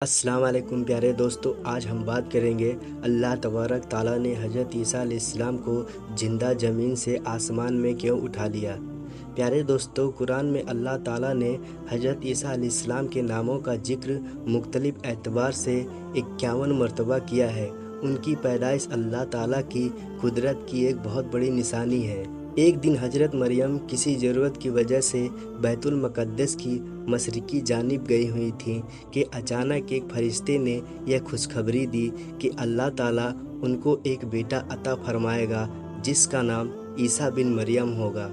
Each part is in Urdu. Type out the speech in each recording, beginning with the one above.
السلام علیکم پیارے دوستو، آج ہم بات کریں گے اللہ تبارک تعالیٰ نے حضرت عیسیٰ علیہ السلام کو زندہ زمین سے آسمان میں کیوں اٹھا لیا۔ پیارے دوستو، قرآن میں اللہ تعالیٰ نے حضرت عیسیٰ علیہ السلام کے ناموں کا ذکر مختلف اعتبار سے 51 مرتبہ کیا ہے۔ ان کی پیدائش اللہ تعالیٰ کی قدرت کی ایک بہت بڑی نشانی ہے۔ ایک دن حضرت مریم کسی ضرورت کی وجہ سے بیت المقدس کی مشرقی جانب گئی ہوئی تھیں کہ اچانک ایک فرشتے نے یہ خوشخبری دی کہ اللہ تعالیٰ ان کو ایک بیٹا عطا فرمائے گا جس کا نام عیسیٰ بن مریم ہوگا۔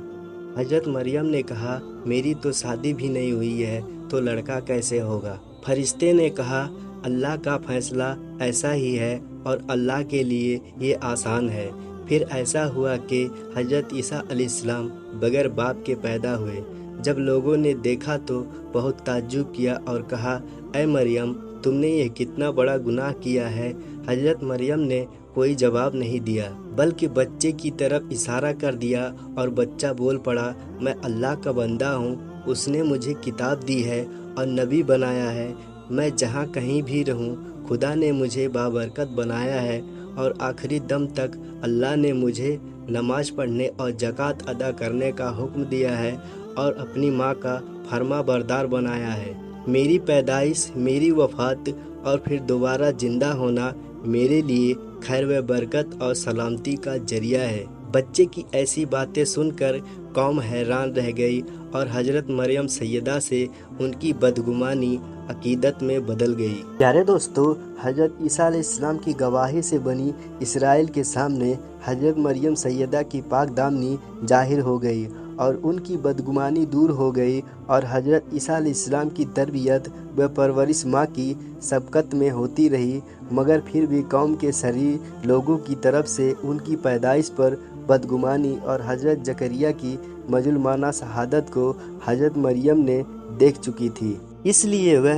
حضرت مریم نے کہا، میری تو شادی بھی نہیں ہوئی ہے تو لڑکا کیسے ہوگا؟ فرشتے نے کہا، اللہ کا فیصلہ ایسا ہی ہے اور اللہ کے لیے یہ آسان ہے۔ پھر ایسا ہوا کہ حضرت عیسیٰ علیہ السلام بغیر باپ کے پیدا ہوئے۔ جب لوگوں نے دیکھا تو بہت تعجب کیا اور کہا، اے مریم، تم نے یہ کتنا بڑا گناہ کیا ہے۔ حضرت مریم نے کوئی جواب نہیں دیا بلکہ بچے کی طرف اشارہ کر دیا اور بچہ بول پڑا، میں اللہ کا بندہ ہوں، اس نے مجھے کتاب دی ہے اور نبی بنایا ہے۔ میں جہاں کہیں بھی رہوں خدا نے مجھے بابرکت بنایا ہے اور آخری دم تک اللہ نے مجھے نماز پڑھنے اور زکوٰۃ ادا کرنے کا حکم دیا ہے اور اپنی ماں کا فرما بردار بنایا ہے۔ میری پیدائش، میری وفات اور پھر دوبارہ زندہ ہونا میرے لیے خیر و برکت اور سلامتی کا ذریعہ ہے۔ بچے کی ایسی باتیں سن کر قوم حیران رہ گئی اور حضرت مریم سیدہ سے ان کی بدگمانی عقیدت میں بدل گئی۔ پیارے دوستو، حضرت عیسیٰ علیہ السلام کی گواہی سے بنی اسرائیل کے سامنے حضرت مریم سیدہ کی پاک دامنی ظاہر ہو گئی اور ان کی بدگمانی دور ہو گئی، اور حضرت عیسیٰ علیہ السلام کی تربیت و پرورش ماں کی سبقت میں ہوتی رہی، مگر پھر بھی قوم کے شریر لوگوں کی طرف سے ان کی پیدائش پر بدگمانی اور حضرت زکریا کی مظلومانہ شہادت کو حضرت مریم نے دیکھ چکی تھی۔ اس لیے وہ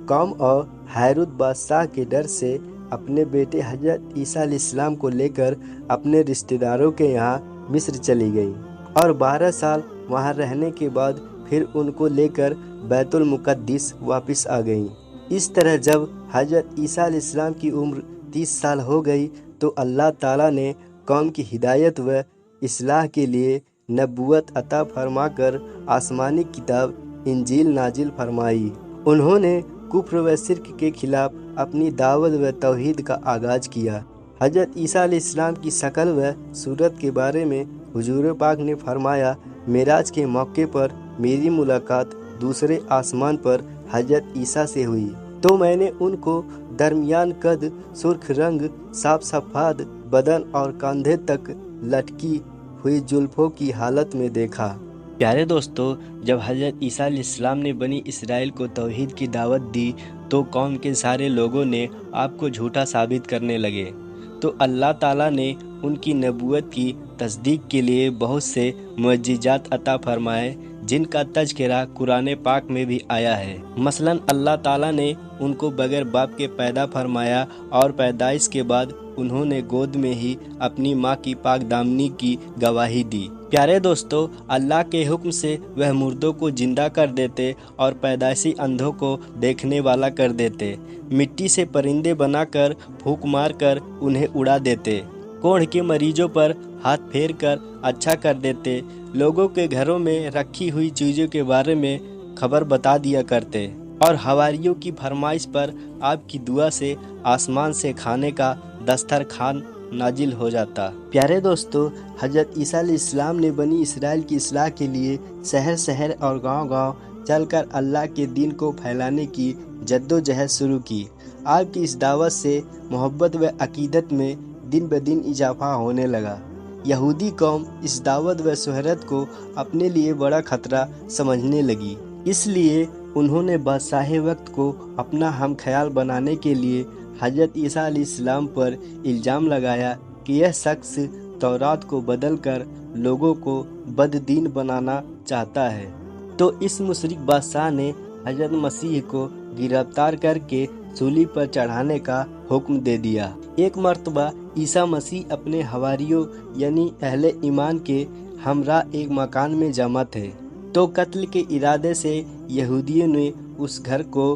قوم اور ہیرود بادشاہ کے ڈر سے اپنے بیٹے حضرت عیسیٰ علیہ السلام کو لے کر اپنے رشتہ داروں کے یہاں مصر چلی گئی اور 12 سال وہاں رہنے کے بعد پھر ان کو لے کر بیت المقدس واپس آ گئیں۔ اس طرح جب حضرت عیسیٰ علیہ السلام کی عمر 30 سال ہو گئی تو اللہ تعالیٰ نے قوم کی ہدایت و اصلاح کے لیے نبوت عطا فرما کر آسمانی کتاب انجیل نازل فرمائی۔ انہوں نے کفر و شرک کے خلاف اپنی دعوت و توحید کا آغاز کیا۔ حضرت عیسیٰ علیہ السلام کی شکل و صورت کے بارے میں حضور پاک نے فرمایا، معراج کے موقع پر میری ملاقات دوسرے آسمان پر حضرت عیسیٰ سے ہوئی تو میں نے ان کو درمیان قد، سرخ رنگ، صاف صفاد بدن اور کاندھے تک لٹکی ہوئی زلفوں کی حالت میں دیکھا۔ پیارے دوستو، جب حضرت عیسیٰ علیہ السلام نے بنی اسرائیل کو توحید کی دعوت دی تو قوم کے سارے لوگوں نے آپ کو جھوٹا ثابت کرنے لگے، تو اللہ تعالیٰ نے ان کی نبوت کی تصدیق کے لیے بہت سے معجزات عطا فرمائے جن کا تذکرہ قرآن پاک میں بھی آیا ہے۔ مثلاً اللہ تعالیٰ نے ان کو بغیر باپ کے پیدا فرمایا اور پیدائش کے بعد انہوں نے گود میں ہی اپنی ماں کی پاک دامنی کی گواہی دی۔ پیارے دوستو، اللہ کے حکم سے وہ مردوں کو زندہ کر دیتے اور پیدائشی اندھوں کو دیکھنے والا کر دیتے، مٹی سے پرندے بنا کر پھونک مار کر انہیں اڑا دیتے، کوڑھ کے مریضوں پر ہاتھ پھیر کر اچھا کر دیتے، لوگوں کے گھروں میں رکھی ہوئی چیزوں کے بارے میں خبر بتا دیا کرتے، اور حواریوں کی فرمائش پر آپ کی دعا سے آسمان سے کھانے کا دسترخوان نازل ہو جاتا۔ پیارے دوستو، حضرت عیسیٰ علیہ السلام نے بنی اسرائیل کی اصلاح کے لیے شہر شہر اور گاؤں گاؤں چل کر اللہ کے دین کو پھیلانے کی جد و جہد شروع کی۔ آپ کی اس دعوت سے محبت و عقیدت میں دن بدن اضافہ ہونے لگا۔ یہودی قوم اس دعوت و شہرت کو اپنے لیے بڑا خطرہ سمجھنے لگی، اس لیے انہوں نے بادشاہ وقت کو اپنا ہم خیال بنانے کے لیے حضرت عیسیٰ علیہ السلام پر الزام لگایا کہ یہ شخص تورات کو بدل کر لوگوں کو بد دین بنانا چاہتا ہے۔ تو اس مشرک بادشاہ نے حضرت مسیح کو گرفتار کر کے سولی پر چڑھانے کا حکم دے دیا۔ ایک مرتبہ عیسیٰ مسیح اپنے حواریوں یعنی اہل ایمان کے ہمراہ ایک مکان میں جمع تھے تو قتل کے ارادے سے یہودیوں نے اس گھر کو